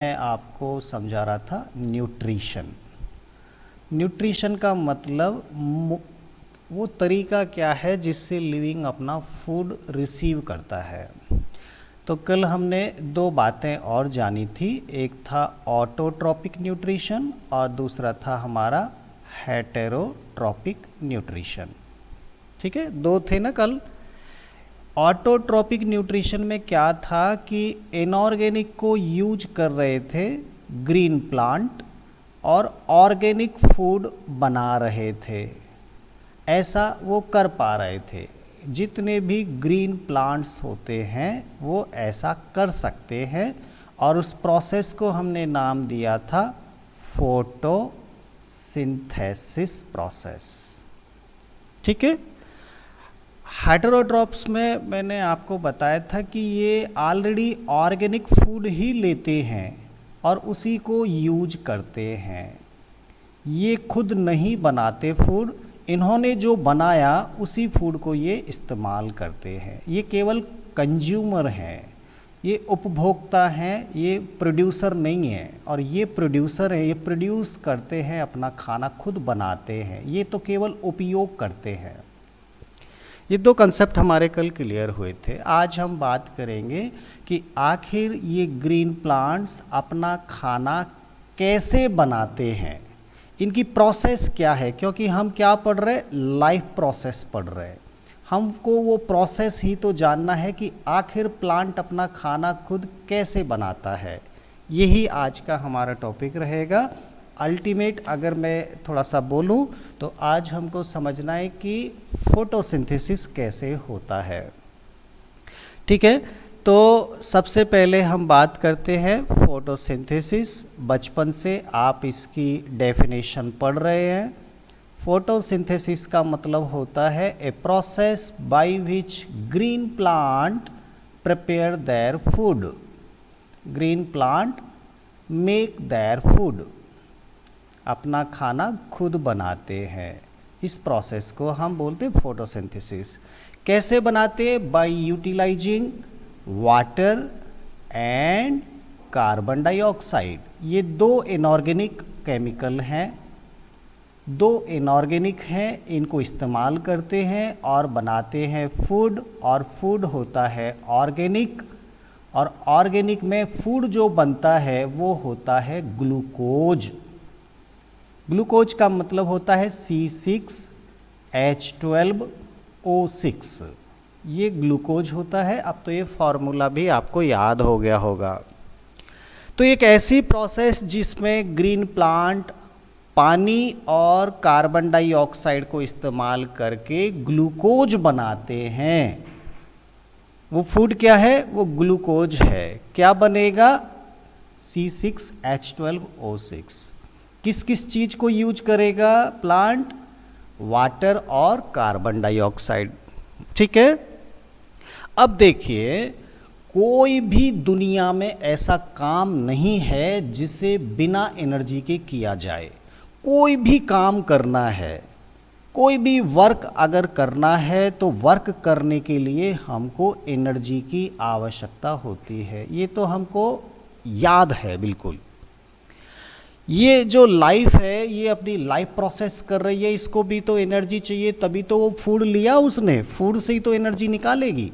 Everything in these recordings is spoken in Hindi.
मैं आपको समझा रहा था न्यूट्रिशन। न्यूट्रिशन का मतलब वो तरीका क्या है जिससे लिविंग अपना फूड रिसीव करता है। तो कल हमने दो बातें और जानी थी, एक था ऑटोट्रॉपिक न्यूट्रिशन और दूसरा था हमारा हेटेरोट्रॉपिक न्यूट्रिशन। ठीक है, दो थे ना कल। ऑटोट्रॉपिक न्यूट्रिशन में क्या था कि इनऑर्गेनिक को यूज कर रहे थे ग्रीन प्लांट और ऑर्गेनिक फूड बना रहे थे, ऐसा वो कर पा रहे थे। जितने भी ग्रीन प्लांट्स होते हैं वो ऐसा कर सकते हैं और उस प्रोसेस को हमने नाम दिया था फोटोसिंथेसिस प्रोसेस। ठीक है। हेटेरोट्रॉप्स में मैंने आपको बताया था कि ये ऑलरेडी ऑर्गेनिक फूड ही लेते हैं और उसी को यूज करते हैं। ये खुद नहीं बनाते फूड, इन्होंने जो बनाया उसी फूड को ये इस्तेमाल करते हैं। ये केवल कंज्यूमर हैं, ये उपभोक्ता हैं, ये प्रोड्यूसर नहीं है। और ये प्रोड्यूसर हैं, ये प्रोड्यूस करते हैं, अपना खाना खुद बनाते हैं, ये तो केवल उपयोग करते हैं। ये दो कंसेप्ट हमारे कल क्लियर हुए थे। आज हम बात करेंगे कि आखिर ये ग्रीन प्लांट्स अपना खाना कैसे बनाते हैं, इनकी प्रोसेस क्या है। क्योंकि हम क्या पढ़ रहे हैं, लाइफ प्रोसेस पढ़ रहे हैं। हमको वो प्रोसेस ही तो जानना है कि आखिर प्लांट अपना खाना खुद कैसे बनाता है। यही आज का हमारा टॉपिक रहेगा। अल्टीमेट अगर मैं थोड़ा सा बोलूं तो आज हमको समझना है कि फोटोसिंथेसिस कैसे होता है। ठीक है, तो सबसे पहले हम बात करते हैं फोटोसिंथेसिस। बचपन से आप इसकी डेफिनेशन पढ़ रहे हैं। फोटोसिंथेसिस का मतलब होता है a process by which green plant prepare their food. Green plant make their food, अपना खाना खुद बनाते हैं। इस प्रोसेस को हम बोलते हैं फोटोसिंथेसिस। कैसे बनाते हैं? By utilising water and carbon dioxide. ये दो इनऑर्गेनिक केमिकल हैं, दो इनऑर्गेनिक हैं, इनको इस्तेमाल करते हैं और बनाते हैं फूड। और फूड होता है ऑर्गेनिक, और ऑर्गेनिक में फूड जो बनता है वो होता है ग्लूकोज। ग्लूकोज का मतलब होता है C6H12O6। ये ग्लूकोज होता है। अब तो ये फॉर्मूला भी आपको याद हो गया होगा। तो एक ऐसी प्रोसेस जिसमें ग्रीन प्लांट पानी और कार्बन डाइऑक्साइड को इस्तेमाल करके ग्लूकोज बनाते हैं। वो फूड क्या है? वो ग्लूकोज है। क्या बनेगा? C6H12O6। किस किस चीज़ को यूज करेगा प्लांट? वाटर और कार्बन डाइऑक्साइड। ठीक है। अब देखिए, कोई भी दुनिया में ऐसा काम नहीं है जिसे बिना एनर्जी के किया जाए। कोई भी काम करना है, कोई भी वर्क अगर करना है तो वर्क करने के लिए हमको एनर्जी की आवश्यकता होती है। ये तो हमको याद है बिल्कुल। ये जो लाइफ है, ये अपनी लाइफ प्रोसेस कर रही है, इसको भी तो एनर्जी चाहिए, तभी तो वो फूड लिया उसने, फूड से ही तो एनर्जी निकालेगी।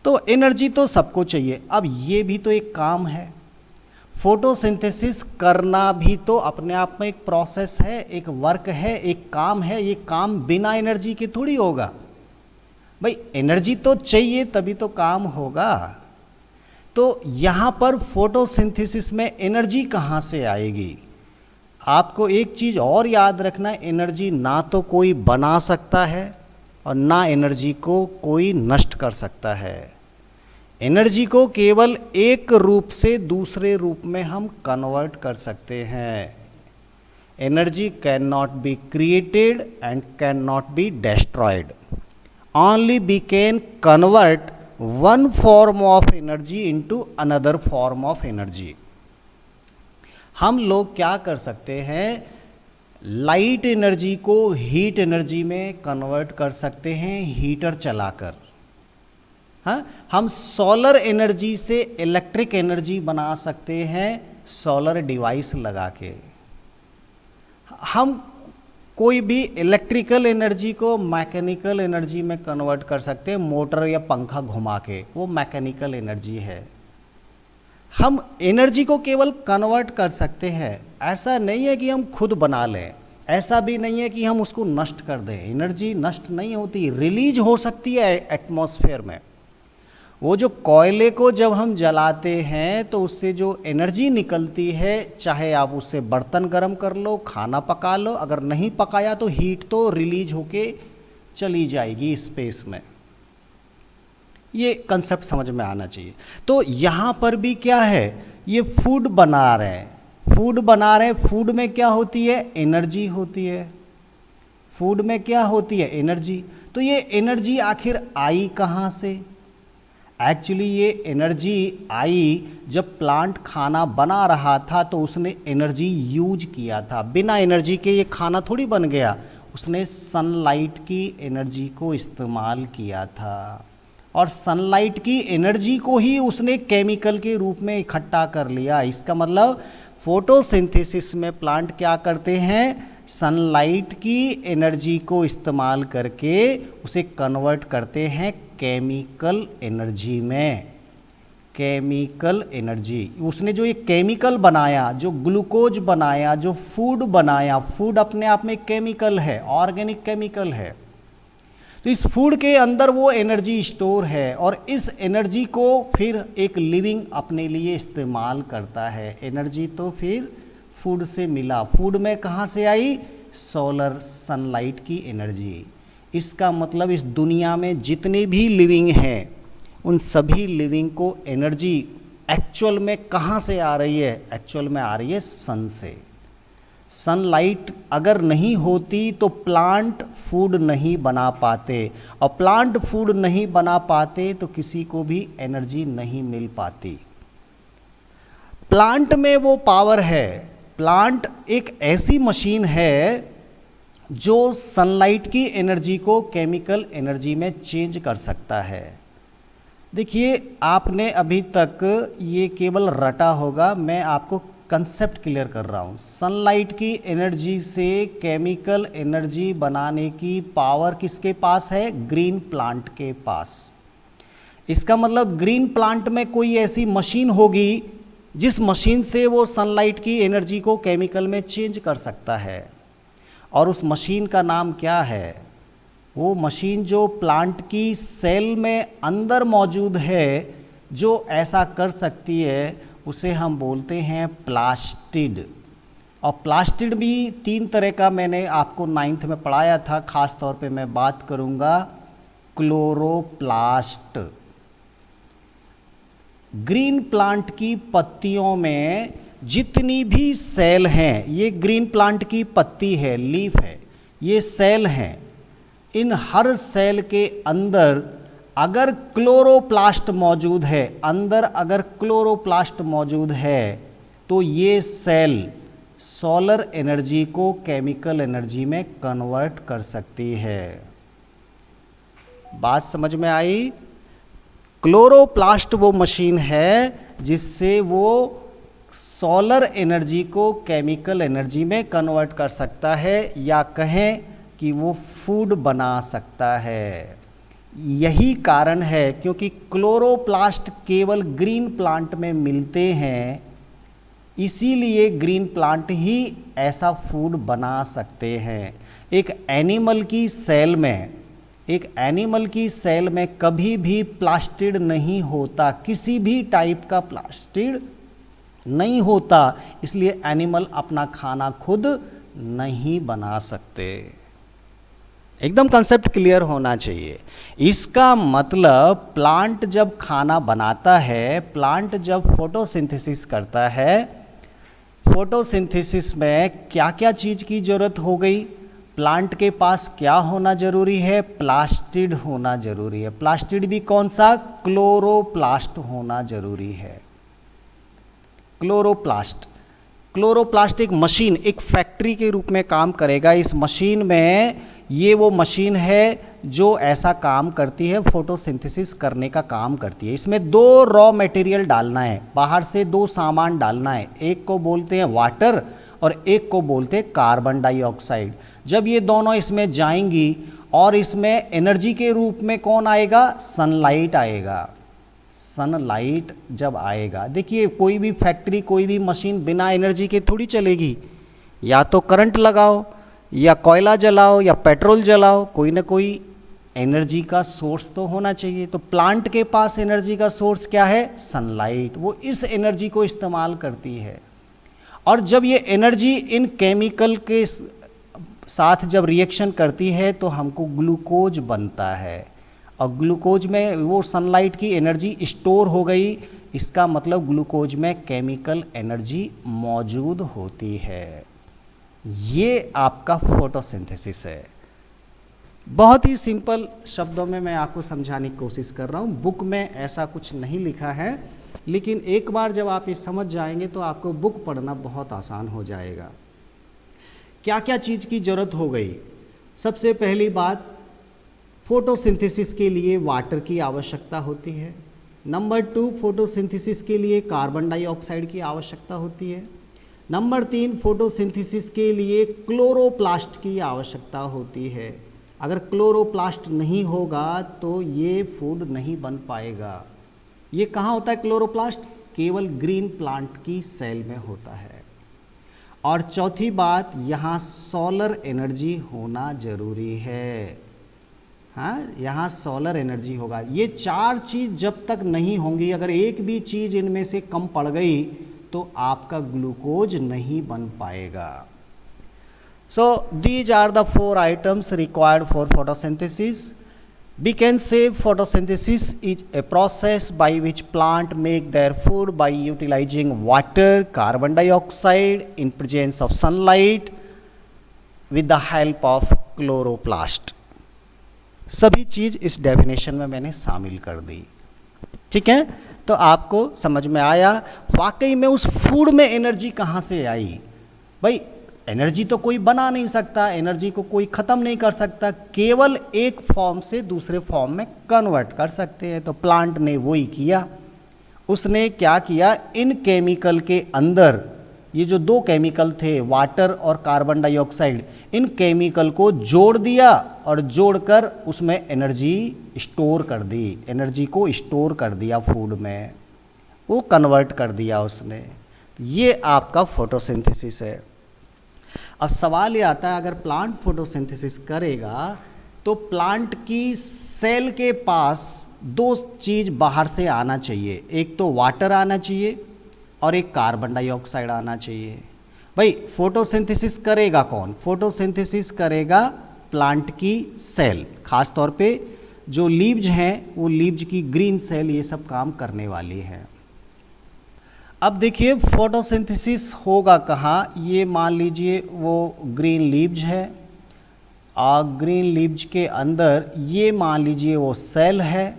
तो एनर्जी तो सबको चाहिए। अब ये भी तो एक काम है, फोटोसिंथेसिस करना भी तो अपने आप में एक प्रोसेस है, एक वर्क है, एक काम है। ये काम बिना एनर्जी के थोड़ी होगा भाई, एनर्जी तो चाहिए तभी तो काम होगा। तो यहाँ पर फोटोसिंथेसिस में एनर्जी कहाँ से आएगी? आपको एक चीज़ और याद रखना, एनर्जी ना तो कोई बना सकता है और ना एनर्जी को कोई नष्ट कर सकता है। एनर्जी को केवल एक रूप से दूसरे रूप में हम कन्वर्ट कर सकते हैं। Energy can not be created and can not be destroyed, only we can convert one form of energy into another form of energy. हम लोग क्या कर सकते हैं? लाइट एनर्जी को हीट एनर्जी में कन्वर्ट कर सकते हैं हीटर चलाकर। हाँ, हम सोलर एनर्जी से इलेक्ट्रिक एनर्जी बना सकते हैं सोलर डिवाइस लगा के। हम कोई भी इलेक्ट्रिकल एनर्जी को मैकेनिकल एनर्जी में कन्वर्ट कर सकते हैं, मोटर या पंखा घुमा के, वो मैकेनिकल एनर्जी है। हम एनर्जी को केवल कन्वर्ट कर सकते हैं, ऐसा नहीं है कि हम खुद बना लें, ऐसा भी नहीं है कि हम उसको नष्ट कर दें। एनर्जी नष्ट नहीं होती, रिलीज हो सकती है एटमॉस्फेयर में। वो जो कोयले को जब हम जलाते हैं तो उससे जो एनर्जी निकलती है, चाहे आप उससे बर्तन गर्म कर लो, खाना पका लो, अगर नहीं पकाया तो हीट तो रिलीज होके चली जाएगी स्पेस में। ये कंसेप्ट समझ में आना चाहिए। तो यहाँ पर भी क्या है, ये फूड बना रहे हैं, फूड में क्या होती है, एनर्जी होती है। फूड में क्या होती है, एनर्जी। तो ये एनर्जी आखिर आई कहाँ से? एक्चुअली ये एनर्जी आई जब प्लांट खाना बना रहा था तो उसने एनर्जी यूज किया था। बिना एनर्जी के ये खाना थोड़ी बन गया, उसने सनलाइट की एनर्जी को इस्तेमाल किया था, और सनलाइट की एनर्जी को ही उसने केमिकल के रूप में इकट्ठा कर लिया। इसका मतलब फोटोसिंथेसिस में प्लांट क्या करते हैं, सनलाइट की एनर्जी को इस्तेमाल करके उसे कन्वर्ट करते हैं केमिकल एनर्जी में। केमिकल एनर्जी, उसने जो ये केमिकल बनाया, जो ग्लूकोज बनाया, जो फूड बनाया, फूड अपने आप में केमिकल है, ऑर्गेनिक केमिकल है। तो इस फूड के अंदर वो एनर्जी स्टोर है, और इस एनर्जी को फिर एक लिविंग अपने लिए इस्तेमाल करता है। एनर्जी तो फिर फूड से मिला। फूड में कहाँ से आई, सोलर सनलाइट की एनर्जी। इसका मतलब इस दुनिया में जितने भी लिविंग हैं, उन सभी लिविंग को एनर्जी एक्चुअल में कहाँ से आ रही है, एक्चुअल में आ रही है सन से। सनलाइट अगर नहीं होती तो प्लांट फूड नहीं बना पाते, और प्लांट फूड नहीं बना पाते तो किसी को भी एनर्जी नहीं मिल पाती। प्लांट में वो पावर है। प्लांट एक ऐसी मशीन है जो सनलाइट की एनर्जी को केमिकल एनर्जी में चेंज कर सकता है। देखिए, आपने अभी तक ये केवल रटा होगा, मैं आपको कंसेप्ट क्लियर कर रहा हूँ। सनलाइट की एनर्जी से केमिकल एनर्जी बनाने की पावर किसके पास है, ग्रीन प्लांट के पास। इसका मतलब ग्रीन प्लांट में कोई ऐसी मशीन होगी जिस मशीन से वो सनलाइट की एनर्जी को केमिकल में चेंज कर सकता है, और उस मशीन का नाम क्या है, वो मशीन जो प्लांट की सेल में अंदर मौजूद है, जो ऐसा कर सकती है, उसे हम बोलते हैं प्लास्टिड। और प्लास्टिड भी 3 तरह का मैंने आपको 9th में पढ़ाया था। खास तौर पे मैं बात करूँगा क्लोरोप्लास्ट। ग्रीन प्लांट की पत्तियों में जितनी भी सेल हैं, ये ग्रीन प्लांट की पत्ती है, लीफ है, ये सेल हैं। इन हर सेल के अंदर अगर क्लोरोप्लास्ट मौजूद है, अंदर अगर क्लोरोप्लास्ट मौजूद है, तो ये सेल सोलर एनर्जी को केमिकल एनर्जी में कन्वर्ट कर सकती है। बात समझ में आई? क्लोरोप्लास्ट वो मशीन है जिससे वो सोलर एनर्जी को केमिकल एनर्जी में कन्वर्ट कर सकता है, या कहें कि वो फूड बना सकता है। यही कारण है क्योंकि क्लोरोप्लास्ट केवल ग्रीन प्लांट में मिलते हैं, इसीलिए ग्रीन प्लांट ही ऐसा फूड बना सकते हैं। एक एनिमल की सेल में कभी भी प्लास्टिड नहीं होता, किसी भी टाइप का प्लास्टिड नहीं होता, इसलिए एनिमल अपना खाना खुद नहीं बना सकते। एकदम कंसेप्ट क्लियर होना चाहिए। इसका मतलब प्लांट जब खाना बनाता है, प्लांट जब फोटोसिंथेसिस करता है, फोटोसिंथेसिस में क्या क्या चीज़ की ज़रूरत हो गई, प्लांट के पास क्या होना जरूरी है, प्लास्टिड होना जरूरी है। प्लास्टिड भी कौन सा, क्लोरोप्लास्ट होना जरूरी है। क्लोरोप्लास्ट एक मशीन, एक फैक्ट्री के रूप में काम करेगा। इस मशीन में ये वो मशीन है जो ऐसा काम करती है, फोटोसिंथेसिस करने का काम करती है। इसमें दो रॉ मटेरियल डालना है, बाहर से दो सामान डालना है, एक को बोलते हैं वाटर और एक को बोलते हैं कार्बन डाइऑक्साइड। जब ये दोनों इसमें जाएंगी और इसमें एनर्जी के रूप में कौन आएगा, सनलाइट आएगा। सनलाइट जब आएगा, देखिए कोई भी फैक्ट्री, कोई भी मशीन बिना एनर्जी के थोड़ी चलेगी। या तो करंट लगाओ या कोयला जलाओ या पेट्रोल जलाओ, कोई ना कोई एनर्जी का सोर्स तो होना चाहिए। तो प्लांट के पास एनर्जी का सोर्स क्या है, सनलाइट। वो इस एनर्जी को इस्तेमाल करती है और जब ये एनर्जी इन केमिकल के साथ जब रिएक्शन करती है तो हमको ग्लूकोज बनता है और ग्लूकोज में वो सनलाइट की एनर्जी स्टोर हो गई। इसका मतलब ग्लूकोज में केमिकल एनर्जी मौजूद होती है। ये आपका फोटोसिंथेसिस है। बहुत ही सिंपल शब्दों में मैं आपको समझाने की कोशिश कर रहा हूँ। बुक में ऐसा कुछ नहीं लिखा है, लेकिन एक बार जब आप ये समझ जाएंगे तो आपको बुक पढ़ना बहुत आसान हो जाएगा। क्या क्या चीज़ की ज़रूरत हो गई। सबसे पहली बात, फोटोसिंथेसिस के लिए वाटर की आवश्यकता होती है। नंबर 2, फोटोसिंथेसिस के लिए कार्बन डाइऑक्साइड की आवश्यकता होती है। नंबर 3, फोटोसिंथेसिस के लिए क्लोरोप्लास्ट की आवश्यकता होती है। अगर क्लोरोप्लास्ट नहीं होगा तो ये फूड नहीं बन पाएगा। ये कहाँ होता है क्लोरोप्लास्ट, केवल ग्रीन प्लांट की सेल में होता है। और चौथी बात, यहाँ सोलर एनर्जी होना जरूरी है। हाँ, यहाँ सोलर एनर्जी होगा। ये 4 चीज़ जब तक नहीं होंगी, अगर एक भी चीज़ इनमें से कम पड़ गई तो आपका ग्लूकोज नहीं बन पाएगा। So these are the 4 items required for photosynthesis. We can say photosynthesis is a process by which plant make their food by utilizing water, carbon dioxide in presence of sunlight with the help of chloroplast. सभी चीज़ इस डेफिनेशन में मैंने शामिल कर दी। ठीक है, तो आपको समझ में आया वाकई में उस फूड में एनर्जी कहाँ से आई। भाई एनर्जी तो कोई बना नहीं सकता, एनर्जी को कोई ख़त्म नहीं कर सकता, केवल एक फॉर्म से दूसरे फॉर्म में कन्वर्ट कर सकते हैं। तो प्लांट ने वही किया। उसने क्या किया, इन केमिकल के अंदर ये जो 2 केमिकल थे वाटर और कार्बन डाइऑक्साइड, इन केमिकल को जोड़ दिया और जोड़कर उसमें एनर्जी स्टोर कर दी, एनर्जी को स्टोर कर दिया फूड में, वो कन्वर्ट कर दिया उसने। ये आपका फोटोसिंथेसिस है। अब सवाल ये आता है, अगर प्लांट फोटोसिंथेसिस करेगा तो प्लांट की सेल के पास 2 चीज़ बाहर से आना चाहिए, एक तो वाटर आना चाहिए और एक कार्बन डाइऑक्साइड आना चाहिए। भाई फोटोसिंथेसिस करेगा कौन, फोटोसिंथेसिस करेगा प्लांट की सेल, खास तौर पे जो लीव्स हैं वो लीव्स की ग्रीन सेल ये सब काम करने वाली है। अब देखिए फोटोसिंथेसिस होगा कहाँ, ये मान लीजिए वो ग्रीन लीव्स है और ग्रीन लीव्स के अंदर ये मान लीजिए वो सेल है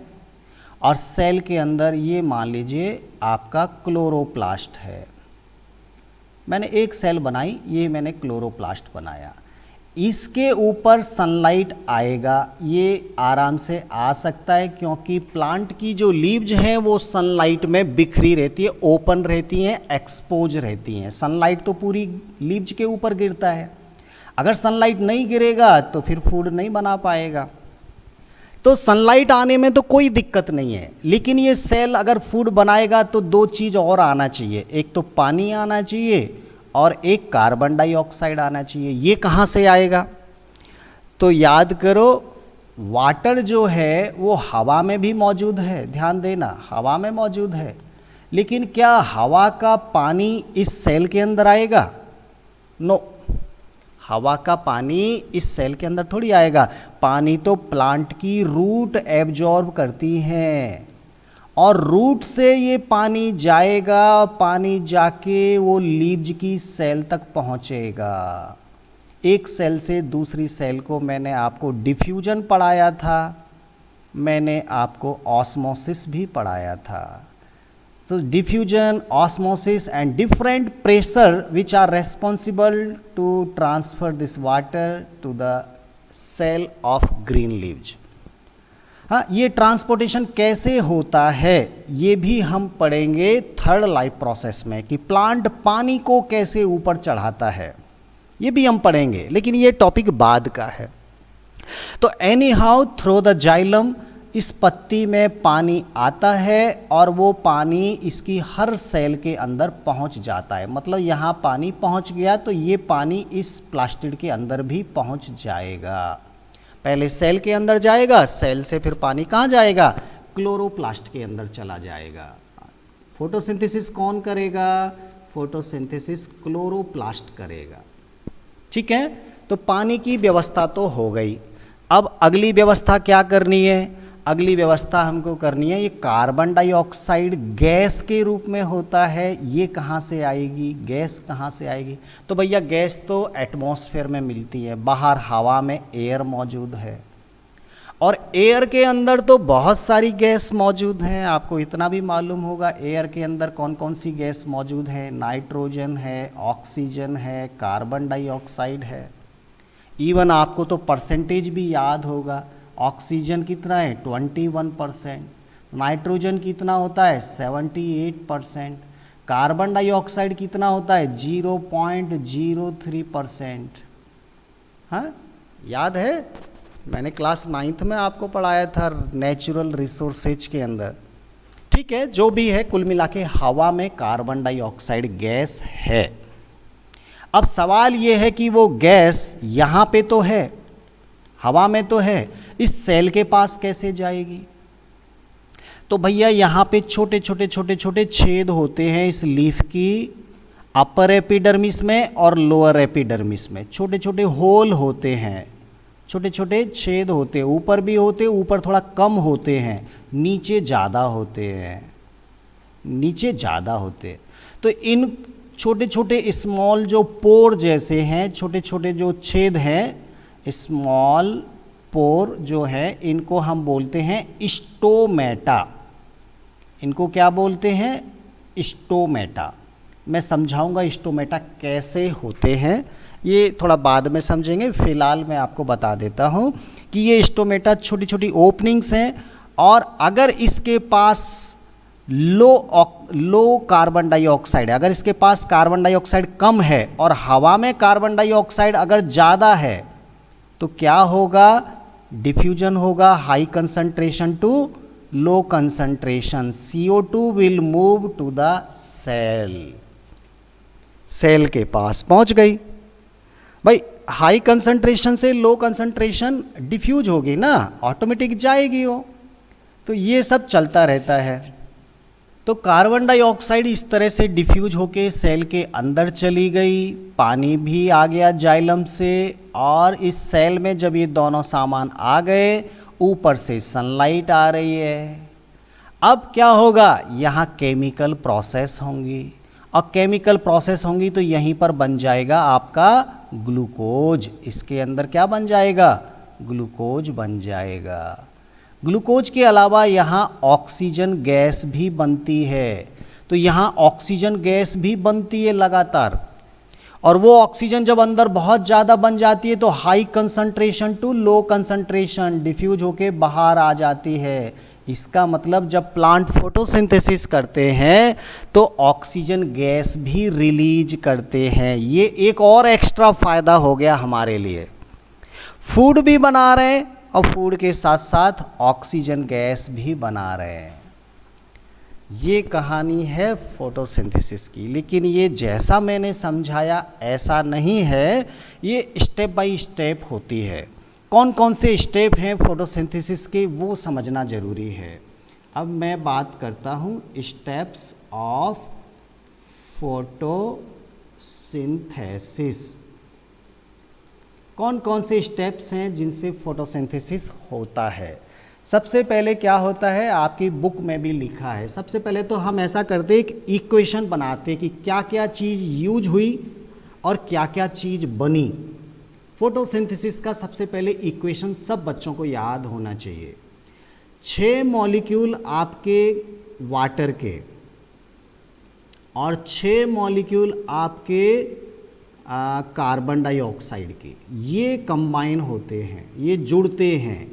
और सेल के अंदर ये मान लीजिए आपका क्लोरोप्लास्ट है। मैंने एक सेल बनाई, ये मैंने क्लोरोप्लास्ट बनाया। इसके ऊपर सनलाइट आएगा, ये आराम से आ सकता है क्योंकि प्लांट की जो लीव्स हैं वो सनलाइट में बिखरी रहती है, ओपन रहती हैं, एक्सपोज रहती हैं। सनलाइट तो पूरी लीव्स के ऊपर गिरता है। अगर सनलाइट नहीं गिरेगा तो फिर फूड नहीं बना पाएगा। तो सनलाइट आने में तो कोई दिक्कत नहीं है, लेकिन ये सेल अगर फूड बनाएगा तो 2 चीज़ और आना चाहिए, एक तो पानी आना चाहिए और एक कार्बन डाइऑक्साइड आना चाहिए। ये कहाँ से आएगा, तो याद करो वाटर जो है वो हवा में भी मौजूद है, ध्यान देना हवा में मौजूद है, लेकिन क्या हवा का पानी इस सेल के अंदर आएगा, नो, हवा का पानी इस सेल के अंदर थोड़ी आएगा। पानी तो प्लांट की रूट एब्जॉर्ब करती हैं और रूट से ये पानी जाएगा, पानी जाके वो लीव्स की सेल तक पहुंचेगा। एक सेल से दूसरी सेल को मैंने आपको डिफ्यूजन पढ़ाया था, मैंने आपको ऑस्मोसिस भी पढ़ाया था। So diffusion, osmosis and different pressure which are responsible to transfer this water to the cell of green leaves. हाँ, ये ट्रांसपोर्टेशन कैसे होता है ये भी हम पढ़ेंगे थर्ड लाइफ प्रोसेस में, कि प्लांट पानी को कैसे ऊपर चढ़ाता है, ये भी हम पढ़ेंगे, लेकिन ये टॉपिक बाद का है। तो any how through the xylem, इस पत्ती में पानी आता है और वो पानी इसकी हर सेल के अंदर पहुंच जाता है। मतलब यहाँ पानी पहुंच गया तो ये पानी इस प्लास्टिड के अंदर भी पहुंच जाएगा। पहले सेल के अंदर जाएगा, सेल से फिर पानी कहाँ जाएगा, क्लोरोप्लास्ट के अंदर चला जाएगा। फोटोसिंथेसिस कौन करेगा, फोटोसिंथेसिस क्लोरोप्लास्ट करेगा। ठीक है, तो पानी की व्यवस्था तो हो गई। अब अगली व्यवस्था क्या करनी है, अगली व्यवस्था हमको करनी है, ये कार्बन डाइऑक्साइड गैस के रूप में होता है, ये कहाँ से आएगी, गैस कहाँ से आएगी। तो भैया गैस तो एटमॉस्फेयर में मिलती है, बाहर हवा में एयर मौजूद है, और एयर के अंदर तो बहुत सारी गैस मौजूद हैं। आपको इतना भी मालूम होगा एयर के अंदर कौन कौन सी गैस मौजूद है, नाइट्रोजन है, ऑक्सीजन है, कार्बन डाइऑक्साइड है। इवन आपको तो परसेंटेज भी याद होगा, ऑक्सीजन कितना है 21%, नाइट्रोजन कितना होता है 78%, कार्बन डाइऑक्साइड कितना होता है 0.03%। हाँ, याद है, मैंने क्लास 9th में आपको पढ़ाया था नेचुरल रिसोर्सेज के अंदर। ठीक है, जो भी है, कुल मिला के हवा में कार्बन डाइऑक्साइड गैस है। अब सवाल ये है कि वो गैस यहाँ पे तो है, हवा में तो है, इस सेल के पास कैसे जाएगी। तो भैया यहाँ पे छोटे छोटे छोटे छोटे छेद होते हैं इस लीफ की अपर एपिडर्मिस में और लोअर एपिडर्मिस में, छोटे छोटे होल होते हैं, छोटे छोटे छेद होते हैं, ऊपर भी होते हैं, ऊपर थोड़ा कम होते हैं, नीचे ज़्यादा होते हैं, नीचे ज़्यादा होते हैं। तो इन छोटे छोटे स्मॉल जो पोर जैसे हैं, छोटे छोटे जो छेद हैं, स्मॉल पोर जो है, इनको हम बोलते हैं स्टोमेटा। इनको क्या बोलते हैं, स्टोमेटा। मैं समझाऊंगा स्टोमेटा कैसे होते हैं, ये थोड़ा बाद में समझेंगे। फिलहाल मैं आपको बता देता हूँ कि ये स्टोमेटा छोटी छोटी ओपनिंग्स हैं, और अगर इसके पास लो कार्बन डाइऑक्साइड है, अगर इसके पास कार्बन डाइऑक्साइड कम है और हवा में कार्बन डाइऑक्साइड अगर ज़्यादा है, तो क्या होगा, डिफ्यूजन होगा, high concentration to low concentration, CO2 will move to the cell, cell के पास पहुंच गई। भाई हाई कंसंट्रेशन से लो कंसंट्रेशन डिफ्यूज होगी ना, ऑटोमेटिक जाएगी वो। तो ये सब चलता रहता है। तो कार्बन डाइऑक्साइड इस तरह से डिफ्यूज होके सेल के अंदर चली गई, पानी भी आ गया जाइलम से, और इस सेल में जब ये दोनों सामान आ गए, ऊपर से सनलाइट आ रही है। अब क्या होगा, यहाँ केमिकल प्रोसेस होंगी, और केमिकल प्रोसेस होंगी तो यहीं पर बन जाएगा आपका ग्लूकोज। इसके अंदर क्या बन जाएगा, ग्लूकोज बन जाएगा। ग्लूकोज के अलावा यहाँ ऑक्सीजन गैस भी बनती है। तो यहाँ ऑक्सीजन गैस भी बनती है लगातार, और वो ऑक्सीजन जब अंदर बहुत ज़्यादा बन जाती है तो high concentration to low concentration diffuse होके बाहर आ जाती है। इसका मतलब जब प्लांट फोटोसिंथेसिस करते हैं तो ऑक्सीजन गैस भी रिलीज करते हैं। ये एक और एक्स्ट्रा फ़ायदा हो गया हमारे लिए, फूड भी बना रहे हैं और फूड के साथ साथ ऑक्सीजन गैस भी बना रहे हैं। ये कहानी है फोटोसिंथेसिस की, लेकिन ये जैसा मैंने समझाया ऐसा नहीं है, ये स्टेप बाय स्टेप होती है। कौन कौन से स्टेप हैं फोटोसिंथेसिस के वो समझना ज़रूरी है। अब मैं बात करता हूँ स्टेप्स ऑफ फोटोसिंथेसिस। कौन कौन से स्टेप्स हैं जिनसे फोटोसिंथेसिस होता है। सबसे पहले क्या होता है, आपकी बुक में भी लिखा है। सबसे पहले तो हम ऐसा करते एक इक्वेशन बनाते कि क्या क्या चीज़ यूज हुई और क्या क्या चीज़ बनी। फोटोसिंथेसिस का सबसे पहले इक्वेशन सब बच्चों को याद होना चाहिए। 6 मॉलिक्यूल आपके वाटर के और 6 मॉलिक्यूल आपके कार्बन डाइऑक्साइड के, ये कंबाइन होते हैं, ये जुड़ते हैं।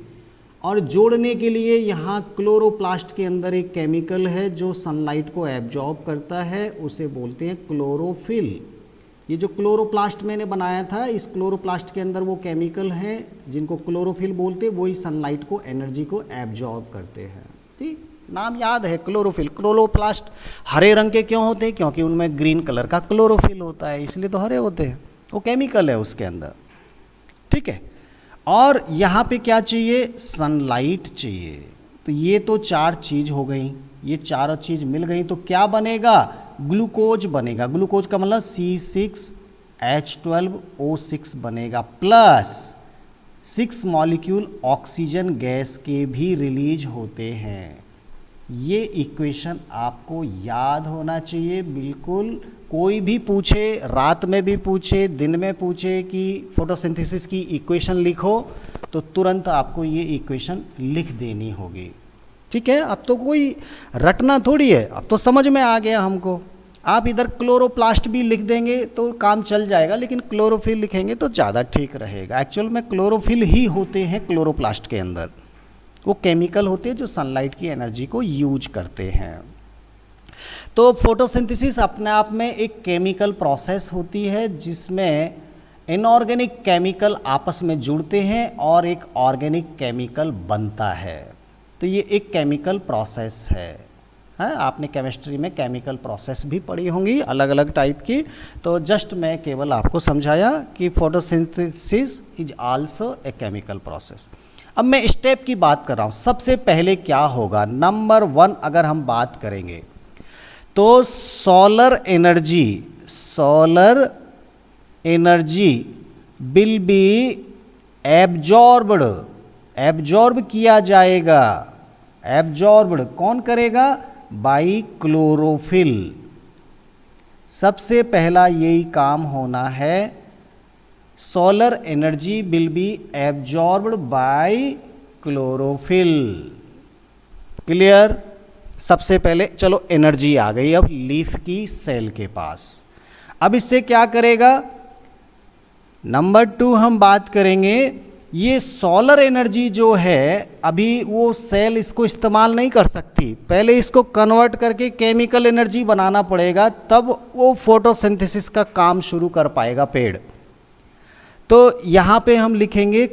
और जोड़ने के लिए यहाँ क्लोरोप्लास्ट के अंदर एक केमिकल है जो सनलाइट को एब्जॉर्ब करता है, उसे बोलते हैं क्लोरोफिल। ये जो क्लोरोप्लास्ट मैंने बनाया था, इस क्लोरोप्लास्ट के अंदर वो केमिकल हैं जिनको क्लोरोफिल बोलते हैं, वही सनलाइट को, एनर्जी को एब्जॉर्ब करते हैं। ठीक, नाम याद है क्लोरोफिल। क्लोरोप्लास्ट हरे रंग के क्यों होते हैं? क्योंकि उनमें ग्रीन कलर का क्लोरोफिल होता है, इसलिए तो हरे होते हैं, वो केमिकल है उसके अंदर। ठीक है, और यहाँ पे क्या चाहिए? सनलाइट चाहिए। तो ये तो 4 चीज़ हो गई, ये चारों चीज़ मिल गई तो क्या बनेगा? ग्लूकोज बनेगा। ग्लूकोज का मतलब C6H12O6 बनेगा, प्लस 6 मॉलिक्यूल ऑक्सीजन गैस के भी रिलीज होते हैं। ये इक्वेशन आपको याद होना चाहिए बिल्कुल। कोई भी पूछे, रात में भी पूछे, दिन में पूछे कि फोटोसिंथेसिस की इक्वेशन लिखो, तो तुरंत आपको ये इक्वेशन लिख देनी होगी। ठीक है, अब तो कोई रटना थोड़ी है, अब तो समझ में आ गया हमको। आप इधर क्लोरोप्लास्ट भी लिख देंगे तो काम चल जाएगा, लेकिन क्लोरोफिल लिखेंगे तो ज़्यादा ठीक रहेगा। एक्चुअल में क्लोरोफिल ही होते हैं क्लोरोप्लास्ट के अंदर, वो केमिकल होते हैं जो सनलाइट की एनर्जी को यूज करते हैं। तो फोटोसिंथेसिस अपने आप में एक केमिकल प्रोसेस होती है जिसमें इनऑर्गेनिक केमिकल आपस में जुड़ते हैं और एक ऑर्गेनिक केमिकल बनता है। तो ये एक केमिकल प्रोसेस है। आपने केमिस्ट्री में केमिकल प्रोसेस भी पढ़ी होंगी अलग अलग टाइप की, तो जस्ट मैं केवल आपको समझाया कि photosynthesis is also a chemical process. अब मैं स्टेप की बात कर रहा हूँ। सबसे पहले क्या होगा? नंबर 1 अगर हम बात करेंगे तो solar energy will be absorb किया जाएगा। एब्जॉर्ब्ड कौन करेगा? By chlorophyll. सबसे पहला यही काम होना है, solar energy will be absorbed by chlorophyll. Clear? सबसे पहले चलो एनर्जी आ गई अब लीफ की सेल के पास। अब इससे क्या करेगा? नंबर 2 हम बात करेंगे, ये सोलर एनर्जी जो है अभी वो सेल इसको इस्तेमाल नहीं कर सकती, पहले इसको कन्वर्ट करके केमिकल एनर्जी बनाना पड़ेगा, तब वो फोटोसिंथेसिस का काम शुरू कर पाएगा पेड़। तो यहाँ पे हम लिखेंगे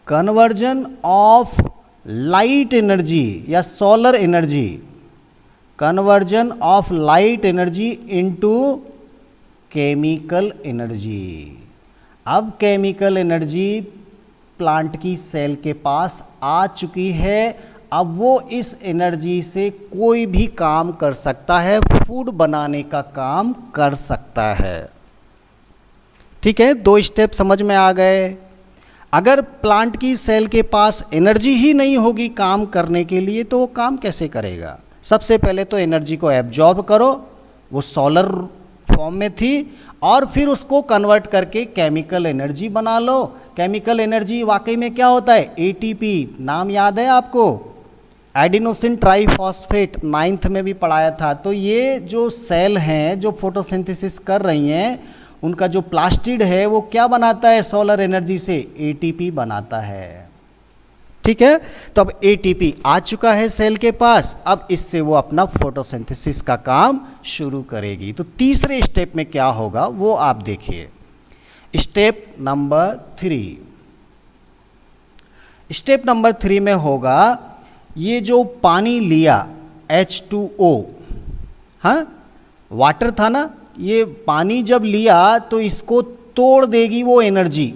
कन्वर्जन ऑफ लाइट एनर्जी या solar energy, conversion of light energy into chemical energy. अब केमिकल एनर्जी प्लांट की सेल के पास आ चुकी है, अब वो इस एनर्जी से कोई भी काम कर सकता है, फूड बनाने का काम कर सकता है। ठीक है, 2 स्टेप समझ में आ गए। अगर प्लांट की सेल के पास एनर्जी ही नहीं होगी काम करने के लिए तो वो काम कैसे करेगा? सबसे पहले तो एनर्जी को एब्जॉर्ब करो, वो सोलर फॉर्म में थी, और फिर उसको कन्वर्ट करके केमिकल एनर्जी बना लो। केमिकल एनर्जी वाकई में क्या होता है? एटीपी। नाम याद है आपको? एडिनोसिन ट्राइफॉस्फेट 9th में भी पढ़ाया था। तो ये जो सेल हैं जो फोटोसिंथेसिस कर रही हैं, उनका जो प्लास्टिड है वो क्या बनाता है? सोलर एनर्जी से एटीपी बनाता है। ठीक है, तो अब एटीपी आ चुका है सेल के पास, अब इससे वो अपना फोटोसिंथेसिस का काम शुरू करेगी। तो तीसरे स्टेप में क्या होगा वो आप देखिए। स्टेप नंबर 3 में होगा, ये जो पानी लिया H2O, हाँ वाटर था ना, ये पानी जब लिया तो इसको तोड़ देगी वो एनर्जी।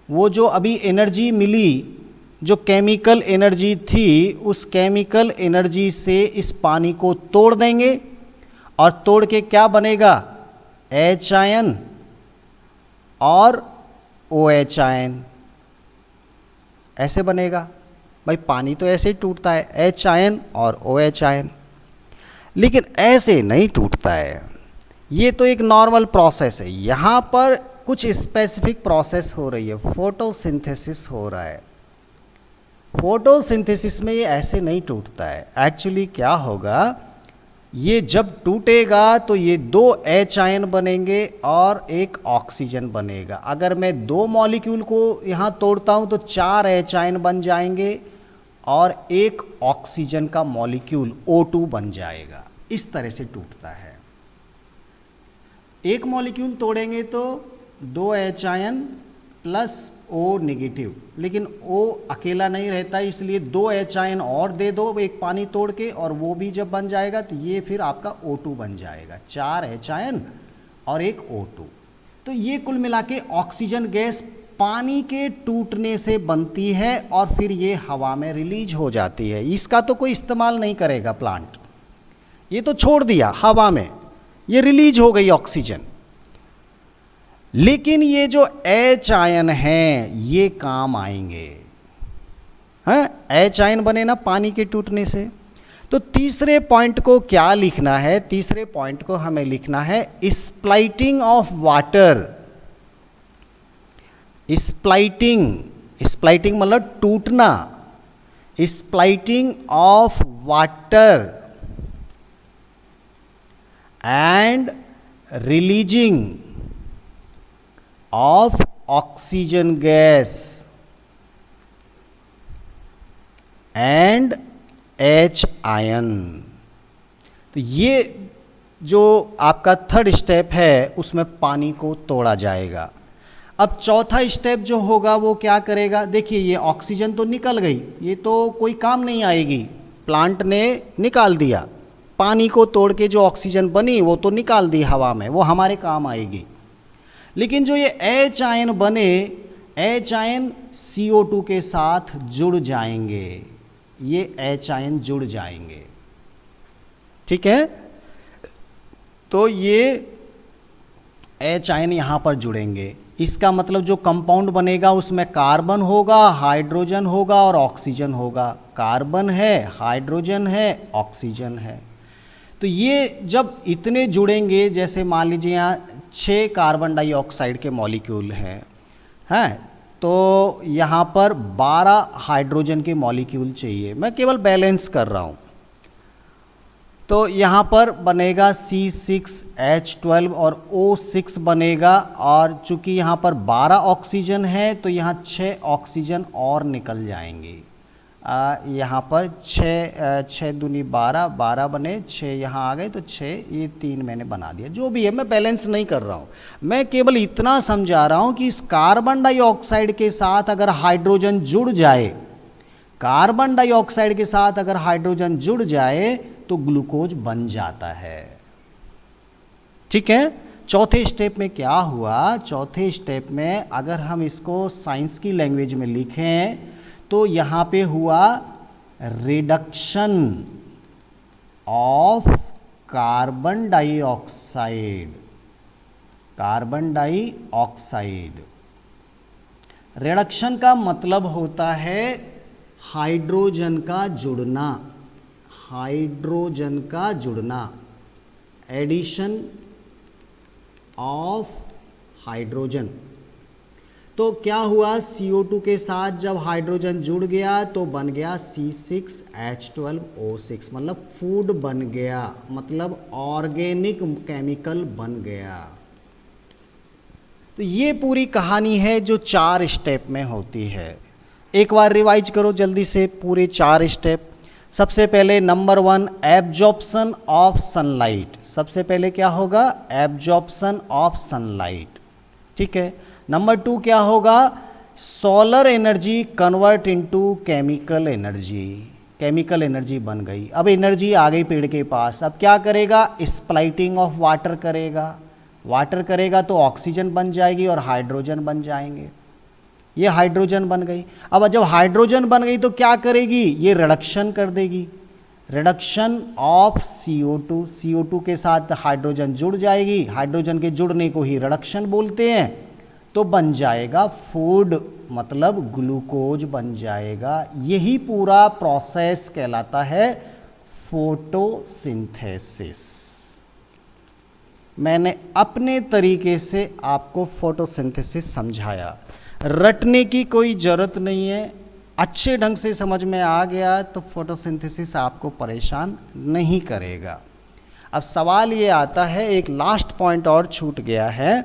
वो जो अभी एनर्जी मिली, जो केमिकल एनर्जी थी, उस केमिकल एनर्जी से इस पानी को तोड़ देंगे, और तोड़ के क्या बनेगा? H आयन और OH आयन, ऐसे बनेगा। भाई पानी तो ऐसे ही टूटता है, H आयन और OH आयन, लेकिन ऐसे नहीं टूटता है। ये तो एक नॉर्मल प्रोसेस है, यहाँ पर कुछ स्पेसिफिक प्रोसेस हो रही है, फोटोसिंथेसिस हो रहा है। फोटोसिंथेसिस में ये ऐसे नहीं टूटता है। एक्चुअली क्या होगा, ये जब टूटेगा तो ये 2 H आयन बनेंगे और एक ऑक्सीजन बनेगा। अगर मैं 2 मॉलिक्यूल को यहाँ तोड़ता हूँ तो 4 H आयन बन जाएंगे और एक ऑक्सीजन का मॉलिक्यूल O2 बन जाएगा। इस तरह से टूटता है। एक मॉलिक्यूल तोड़ेंगे तो 2 H ion plus O negative, लेकिन O अकेला नहीं रहता, इसलिए 2 H आयन और दे दो एक पानी तोड़ के, और वो भी जब बन जाएगा तो ये फिर आपका O2 बन जाएगा। 4 H आयन और एक O2। तो ये कुल मिला के ऑक्सीजन गैस पानी के टूटने से बनती है और फिर ये हवा में रिलीज हो जाती है। इसका तो कोई इस्तेमाल नहीं करेगा प्लांट, ये तो छोड़ दिया हवा में, ये रिलीज हो गई ऑक्सीजन। लेकिन ये जो H आयन हैं ये काम आएंगे। हाँ, H आयन बने ना पानी के टूटने से। तो तीसरे पॉइंट को क्या लिखना है? तीसरे पॉइंट को हमें लिखना है स्प्लाइटिंग ऑफ वाटर। स्प्लाइटिंग मतलब टूटना। Splitting of water and releasing of oxygen gas and H ion. तो ये जो आपका थर्ड स्टेप है उसमें पानी को तोड़ा जाएगा। अब चौथा स्टेप जो होगा वो क्या करेगा? देखिए ये ऑक्सीजन तो निकल गई, ये तो कोई काम नहीं आएगी, प्लांट ने निकाल दिया। पानी को तोड़ के जो ऑक्सीजन बनी वो तो निकाल दी हवा में, वो हमारे काम आएगी। लेकिन जो ये H आयन बने, H आयन CO2 के साथ जुड़ जाएंगे, ये H आयन जुड़ जाएंगे। ठीक है, तो ये H आयन यहाँ पर जुड़ेंगे। इसका मतलब जो कंपाउंड बनेगा उसमें कार्बन होगा, हाइड्रोजन होगा और ऑक्सीजन होगा। कार्बन है, हाइड्रोजन है, ऑक्सीजन है। तो ये जब इतने जुड़ेंगे, जैसे मान लीजिए यहाँ 6 कार्बन डाइऑक्साइड के मॉलिक्यूल हैं, तो यहाँ पर 12 हाइड्रोजन के मॉलिक्यूल चाहिए। मैं केवल बैलेंस कर रहा हूँ। तो यहाँ पर बनेगा C6H12 और O6 बनेगा, और चूँकि यहाँ पर 12 ऑक्सीजन है तो यहाँ 6 ऑक्सीजन और निकल जाएंगे। यहाँ पर 6 दूनी 12, 12 बने, 6 यहाँ आ गए तो 6, ये 3 मैंने बना दिया। जो भी है, मैं बैलेंस नहीं कर रहा हूँ, मैं केवल इतना समझा रहा हूँ कि इस कार्बन डाइऑक्साइड के साथ अगर हाइड्रोजन जुड़ जाए, कार्बन डाइऑक्साइड के साथ अगर हाइड्रोजन जुड़ जाए तो ग्लूकोज बन जाता है। ठीक है, चौथे स्टेप में क्या हुआ? चौथे स्टेप में अगर हम इसको साइंस की लैंग्वेज में लिखें तो यहाँ पे हुआ reduction of carbon dioxide. Carbon dioxide reduction का मतलब होता है हाइड्रोजन का जुड़ना, हाइड्रोजन का जुड़ना, एडिशन ऑफ हाइड्रोजन। तो क्या हुआ? CO2 के साथ जब हाइड्रोजन जुड़ गया तो बन गया C6H12O6, मतलब फूड बन गया, मतलब ऑर्गेनिक केमिकल बन गया। तो ये पूरी कहानी है जो 4 स्टेप में होती है। एक बार रिवाइज करो जल्दी से पूरे 4 स्टेप। सबसे पहले नंबर 1 एब्जॉर्प्शन ऑफ सनलाइट। सबसे पहले क्या होगा? Absorption of sunlight. ठीक है। नंबर 2 क्या होगा? Solar energy convert into chemical energy. Chemical energy बन गई, अब एनर्जी आ गई पेड़ के पास। अब क्या करेगा? स्प्लाइटिंग ऑफ वाटर करेगा। वाटर करेगा तो ऑक्सीजन बन जाएगी और हाइड्रोजन बन जाएंगे। ये हाइड्रोजन बन गई। अब जब हाइड्रोजन बन गई तो क्या करेगी? ये रिडक्शन कर देगी, रिडक्शन ऑफ CO2। CO2 के साथ हाइड्रोजन जुड़ जाएगी, हाइड्रोजन के जुड़ने को ही रिडक्शन बोलते हैं। तो बन जाएगा फूड, मतलब ग्लूकोज बन जाएगा। यही पूरा प्रोसेस कहलाता है फोटोसिंथेसिस। मैंने अपने तरीके से आपको फोटोसिंथेसिस समझाया, रटने की कोई ज़रूरत नहीं है। अच्छे ढंग से समझ में आ गया तो फोटोसिंथेसिस आपको परेशान नहीं करेगा। अब सवाल ये आता है, एक लास्ट पॉइंट और छूट गया है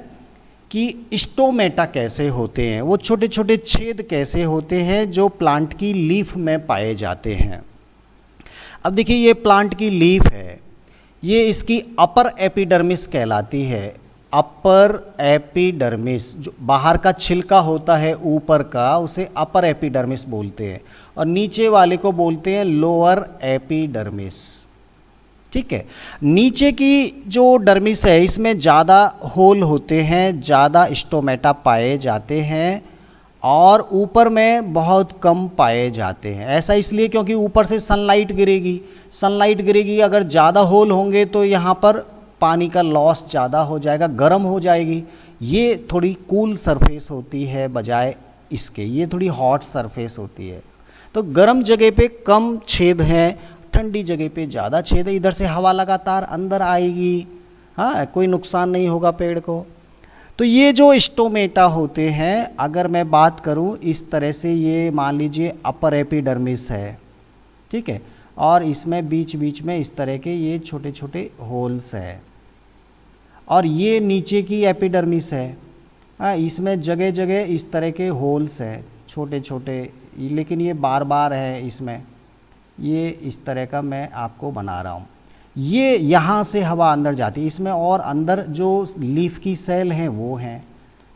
कि स्टोमेटा कैसे होते हैं, वो छोटे छोटे छेद कैसे होते हैं जो प्लांट की लीफ में पाए जाते हैं। अब देखिए ये प्लांट की लीफ है, ये इसकी अपर एपिडर्मिस कहलाती है। अपर एपिडर्मिस, जो बाहर का छिलका होता है ऊपर का, उसे अपर एपिडर्मिस बोलते हैं, और नीचे वाले को बोलते हैं लोअर एपिडर्मिस। ठीक है, नीचे की जो डर्मिस है इसमें ज़्यादा होल होते हैं, ज़्यादा स्टोमेटा पाए जाते हैं, और ऊपर में बहुत कम पाए जाते हैं। ऐसा इसलिए क्योंकि ऊपर से सनलाइट गिरेगी, अगर ज़्यादा होल होंगे तो यहाँ पर पानी का लॉस ज़्यादा हो जाएगा, गर्म हो जाएगी। ये थोड़ी कूल सरफेस होती है बजाय इसके, ये थोड़ी हॉट सरफेस होती है। तो गर्म जगह पे कम छेद हैं, ठंडी जगह पे ज़्यादा छेद है, इधर से हवा लगातार अंदर आएगी, हाँ, कोई नुकसान नहीं होगा पेड़ को। तो ये जो स्टोमेटा होते हैं, अगर मैं बात करूं इस तरह से, ये मान लीजिए अपर एपिडर्मिस है, ठीक है, और इसमें बीच बीच में इस तरह के ये छोटे छोटे होल्स है, और ये नीचे की एपिडर्मिस है, हाँ, इसमें जगह जगह इस तरह के होल्स है छोटे छोटे, लेकिन ये बार बार है इसमें, ये इस तरह का मैं आपको बना रहा हूँ। ये यहाँ से हवा अंदर जाती है इसमें, और अंदर जो लीफ की सेल हैं वो हैं।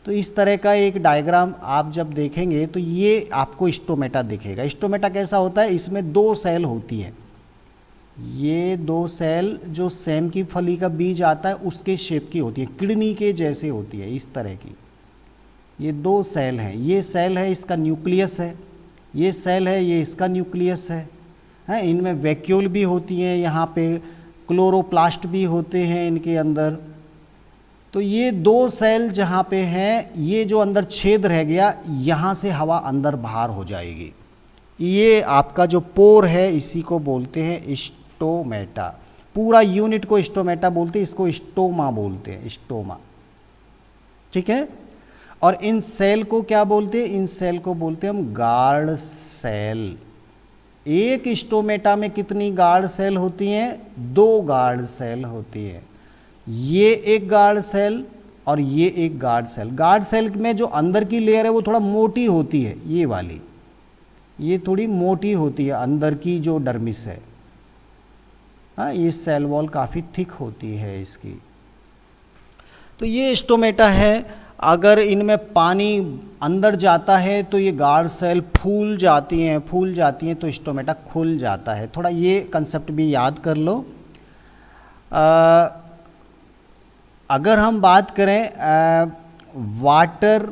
तो इस तरह का एक डायग्राम आप जब देखेंगे तो ये आपको स्टोमेटा दिखेगा। स्टोमेटा कैसा होता है, इसमें दो सेल होती है, ये दो सेल जो सेम की फली का बीज आता है उसके शेप की होती है, किडनी के जैसे होती है इस तरह की। ये दो सेल हैं, ये सेल है इसका न्यूक्लियस है, ये सेल है ये इसका न्यूक्लियस है, इनमें वैक्यूल भी होती हैं, यहाँ पे क्लोरोप्लास्ट भी होते हैं इनके अंदर। तो ये दो सेल जहाँ पे हैं, ये जो अंदर छेद रह गया, यहाँ से हवा अंदर बाहर हो जाएगी। ये आपका जो पोर है इसी को बोलते हैं स्टोमेटा। पूरा यूनिट को स्टोमेटा बोलते हैं, इसको स्टोमा बोलते हैं, स्टोमा। ठीक है, और इन सेल को क्या बोलते हैं, इन सेल को बोलते हैं हम गार्ड सेल। एक स्टोमेटा में कितनी गार्ड सेल होती हैं, दो गार्ड सेल होती है। ये एक गार्ड सेल और ये एक गार्ड सेल। गार्ड सेल में जो अंदर की लेयर है वो थोड़ा मोटी होती है, ये वाली, ये थोड़ी मोटी होती है अंदर की जो डर्मिस है, हाँ, ये सेल वॉल काफ़ी थिक होती है इसकी। तो ये स्टोमेटा है। अगर इनमें पानी अंदर जाता है तो ये गार्ड सेल फूल जाती हैं तो स्टोमेटा खुल जाता है। थोड़ा ये कंसेप्ट भी याद कर लो। अगर हम बात करें वाटर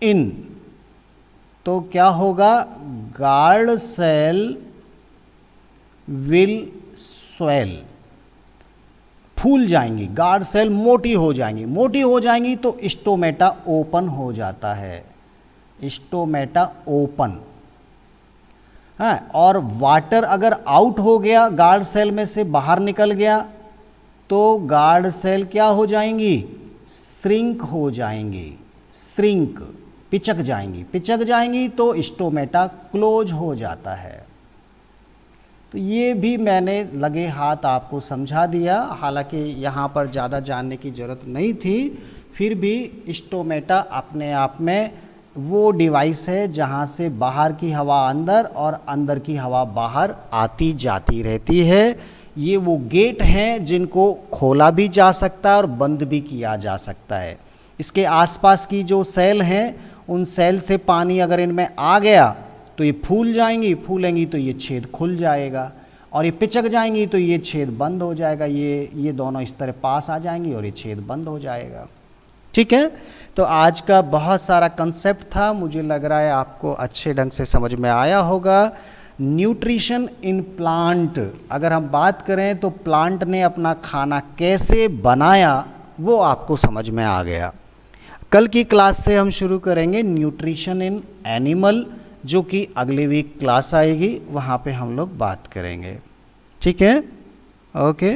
इन, तो क्या होगा, गार्ड सेल विल स्वेल, फूल जाएंगी, गार्ड सेल मोटी हो जाएंगी तो स्टोमेटा ओपन हो जाता है, स्टोमेटा ओपन। हाँ, और वाटर अगर आउट हो गया, गार्ड सेल में से बाहर निकल गया, तो गार्ड सेल क्या हो जाएंगी, श्रिंक हो जाएंगी, श्रिंक, पिचक जाएंगी तो स्टोमेटा क्लोज हो जाता है। तो ये भी मैंने लगे हाथ आपको समझा दिया, हालांकि यहाँ पर ज़्यादा जानने की ज़रूरत नहीं थी, फिर भी स्टोमेटा अपने आप में वो डिवाइस है जहाँ से बाहर की हवा अंदर और अंदर की हवा बाहर आती जाती रहती है। ये वो गेट हैं जिनको खोला भी जा सकता है और बंद भी किया जा सकता है। इसके आसपास की जो सेल हैं, उन सेल से पानी अगर इनमें आ गया तो ये फूलेंगी तो ये छेद खुल जाएगा, और ये पिचक जाएंगी तो ये छेद बंद हो जाएगा, ये दोनों इस तरह पास आ जाएंगी और ये छेद बंद हो जाएगा। ठीक है, तो आज का बहुत सारा कंसेप्ट था, मुझे लग रहा है आपको अच्छे ढंग से समझ में आया होगा। न्यूट्रिशन इन प्लांट, अगर हम बात करें तो प्लांट ने अपना खाना कैसे बनाया वो आपको समझ में आ गया। कल की क्लास से हम शुरू करेंगे न्यूट्रिशन इन एनिमल, जो कि अगले वीक क्लास आएगी, वहाँ पे हम लोग बात करेंगे। ठीक है, ओके।